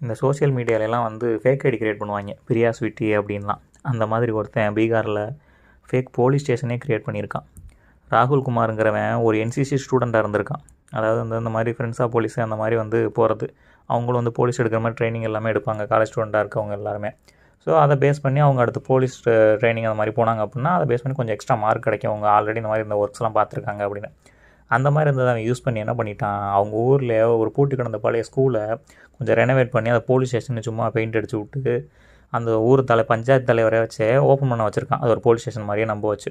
இந்த சோஷியல் மீடியாலலாம் வந்து fake ID create பண்ணுவாங்க, பிரியா ஸ்வீட்டி அப்படின்லாம். அந்த மாதிரி ஒருத்தன் பீகாரில் ஃபேக் போலீஸ் ஸ்டேஷனே கிரியேட் பண்ணியிருக்கான். ராகுல் குமாருங்கிறவன் ஒரு என்சிசி ஸ்டூடெண்ட்டாக இருந்திருக்கான். அதாவது வந்து இந்த மாதிரி ஃப்ரெண்ட்ஸாக போலீஸ் அந்த மாதிரி வந்து போகிறது, அவங்களும் வந்து போலீஸ் எடுக்கிற மாதிரி ட்ரைனிங் எல்லாமே எடுப்பாங்க காலேஜ் ஸ்டூடெண்ட்டாக இருக்கவங்க எல்லாருமே. ஸோ அதை பேஸ் பண்ணி அவங்க அடுத்து போலீஸ் ட்ரைனிங் அந்த மாதிரி போனாங்க அப்படின்னா அதை பேஸ் பண்ணி கொஞ்சம் எக்ஸ்ட்ரா மார்க் கிடைக்கும், அவங்க ஆல்ரெடி இந்த மாதிரி இந்த ஒர்க்ஸ்லாம் பார்த்துருக்காங்க அப்படின்னு. அந்த மாதிரி இருந்ததை அவன் யூஸ் பண்ணி என்ன பண்ணிட்டான், அவங்க ஊரில் ஒரு பூட்டி கிடந்த பழைய ஸ்கூலை கொஞ்சம் ரெனோவேட் பண்ணி அதை போலீஸ் ஸ்டேஷன் சும்மா பெயிண்ட் அடிச்சு விட்டு அந்த ஊர் பஞ்சாயத்து தலைவரை வச்சு ஓப்பன் பண்ண வச்சுருக்கான். அது ஒரு போலீஸ் ஸ்டேஷன் மாதிரியே நம்ப வச்சு.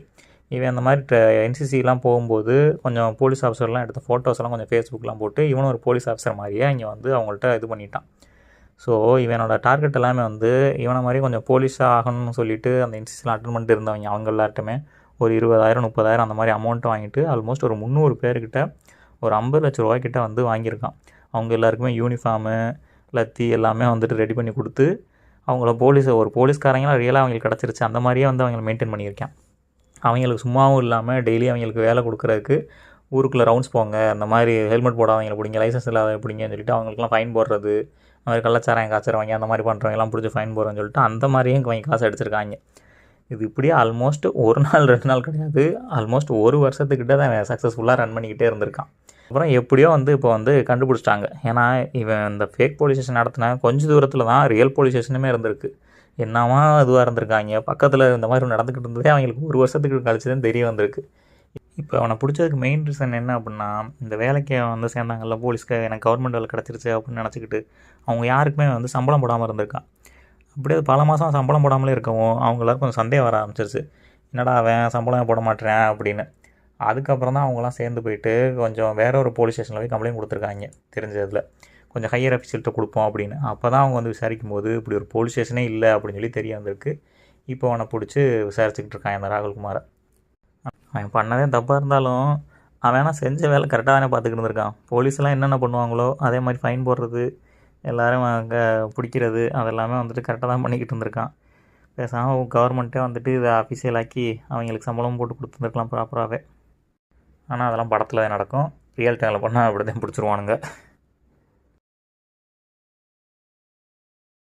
இவன் அந்த மாதிரி என்சிசிலாம் போகும்போது கொஞ்சம் போலீஸ் ஆஃபீஸர்லாம் எடுத்த ஃபோட்டோஸ்லாம் கொஞ்சம் ஃபேஸ்புக்கெலாம் போட்டு இவனும் ஒரு போலீஸ் ஆஃபீஸர் மாதிரியே இங்கே வந்து அவங்கள்ட்ட இது பண்ணிட்டான். ஸோ இவனோட டார்கெட் எல்லாமே வந்து இவனை மாதிரி கொஞ்சம் போலீஸாக ஆகணும்னு சொல்லிட்டு அந்த என்சிசியில் அட்டன் பண்ணிட்டு இருந்தவங்க அவங்க எல்லார்ட்டுமே ஒரு 20,000 30,000 அந்த மாதிரி அமௌண்ட்டை வாங்கிட்டு ஆல்மோஸ்ட் ஒரு 300 பேர்கிட்ட ஒரு 50 லட்ச ரூபாய்க்கிட்ட வந்து வாங்கியிருக்கான். அவங்க எல்லாருக்குமே யூனிஃபார்மு லத்தி எல்லாமே வந்துட்டு ரெடி பண்ணி கொடுத்து அவங்கள ஒரு போலீஸ்காரங்களாம் ரியலாக அவங்களுக்கு கிடச்சிருச்சு. அந்த மாதிரியே வந்து அவங்கள மெயின்டைன் பண்ணியிருக்கேன். அவங்களுக்கு சும்மாவும் இல்லாமல் டெய்லி அவங்களுக்கு வேலை கொடுக்குறதுக்கு ஊருக்குள்ளே ரவுண்ட்ஸ் போங்க, அந்த மாதிரி ஹெல்மெட் போடாதவங்களை பிடிங்க, லைசன்ஸ் இல்லாத பிடிங்கன்னு சொல்லிட்டு அவங்களுக்குலாம் ஃபைன் போடுறது, அந்த மாதிரி கள்ளச்சாராயம் காய்ச்சறவங்க அந்த மாதிரி பண்ணுறவங்கலாம் பிடிச்சி ஃபைன் போடுறேன்னு சொல்லிட்டு அந்த மாதிரியும் வாங்கி காசு அடிச்சிருக்காங்க. இது இப்படியே ஆல்மோஸ்ட் ஒரு நாள் 2 நாள் கிடையாது, ஆல்மோஸ்ட் ஒரு வருஷத்துக்கிட்ட தான் சக்ஸஸ்ஃபுல்லாக ரன் பண்ணிக்கிட்டே இருந்திருக்கான். அப்புறம் எப்படியோ வந்து இப்போ வந்து கண்டுபிடிச்சிட்டாங்க. ஏன்னா இவன் இந்த ஃபேக் போலீஸ் ஸ்டேஷன் நடத்தின கொஞ்சம் தூரத்தில் தான் ரியல் போலீஸ் ஸ்டேஷனுமே இருந்திருக்கு. என்னவா இதுவாக இருந்திருக்காங்க, பக்கத்தில் இந்த மாதிரி நடந்துக்கிட்டு இருந்ததே அவங்களுக்கு ஒரு வருஷத்துக்கு கழிச்சு தான் தெரிய வந்திருக்கு. இப்போ அவனை பிடிச்சதுக்கு மெயின் ரீசன் என்ன அப்படின்னா, இந்த வேலைக்கு வந்து சேர்ந்தாங்கல்ல போலீஸ்க்கு, எனக்கு கவர்மெண்ட் வேலை கிடச்சிருச்சு அப்படின்னு நினச்சிக்கிட்டு அவங்க யாருக்குமே வந்து சம்பளம் போடாமல் இருந்திருக்கான். அப்படியே பல மாதம் சம்பளம் போடாமலே இருக்கவும் அவங்க எல்லாருக்கும் கொஞ்சம் சந்தேகம் வர ஆரம்பிச்சிருச்சு, என்னடா அவன் சம்பளம் போட மாட்டேறேன் அப்படின்னு. அதுக்கப்புறம் தான் அவங்களாம் சேர்ந்து போயிட்டு கொஞ்சம் வேற ஒரு போலீஸ் ஸ்டேஷனில் போய் கம்ப்ளைண்ட் கொடுத்துருக்காங்க, தெரிஞ்சதில் கொஞ்சம் ஹையர் அஃபீஷியல்கிட்ட கொடுப்போம் அப்படின்னு. அப்போ தான் அவங்க வந்து விசாரிக்கும் போது இப்படி ஒரு போலீஸ் ஸ்டேஷனே இல்லை அப்படின்னு சொல்லி தெரிய வந்திருக்கு. இப்போ அவனை பிடிச்சி விசாரிச்சுக்கிட்டு இருக்கான் இந்த ராகுல் குமாரை. அவன் பண்ணதே தப்பாக இருந்தாலும் அவன் ஆனால் செஞ்ச வேலை கரெக்டாக தானே பார்த்துக்கிட்டு இருந்திருக்கான். போலீஸ்லாம் என்னென்ன பண்ணுவாங்களோ அதே மாதிரி ஃபைன் போடுறது, எல்லோரும் அங்கே பிடிக்கிறது அதெல்லாமே வந்துட்டு கரெக்டாக தான் பண்ணிக்கிட்டு இருந்திருக்கான். பேசாமல் கவர்மெண்ட்டே வந்துட்டு இதை அஃபிஷியலாக்கி அவங்களுக்கு சம்பளம் போட்டு கொடுத்துருந்துருக்கலாம் ப்ராப்பராகவே. ஆனால் அதெல்லாம் படத்தில் நடக்கும், ரியல் டைமில் பண்ணால் அப்படி தான் பிடிச்சிருவானுங்க.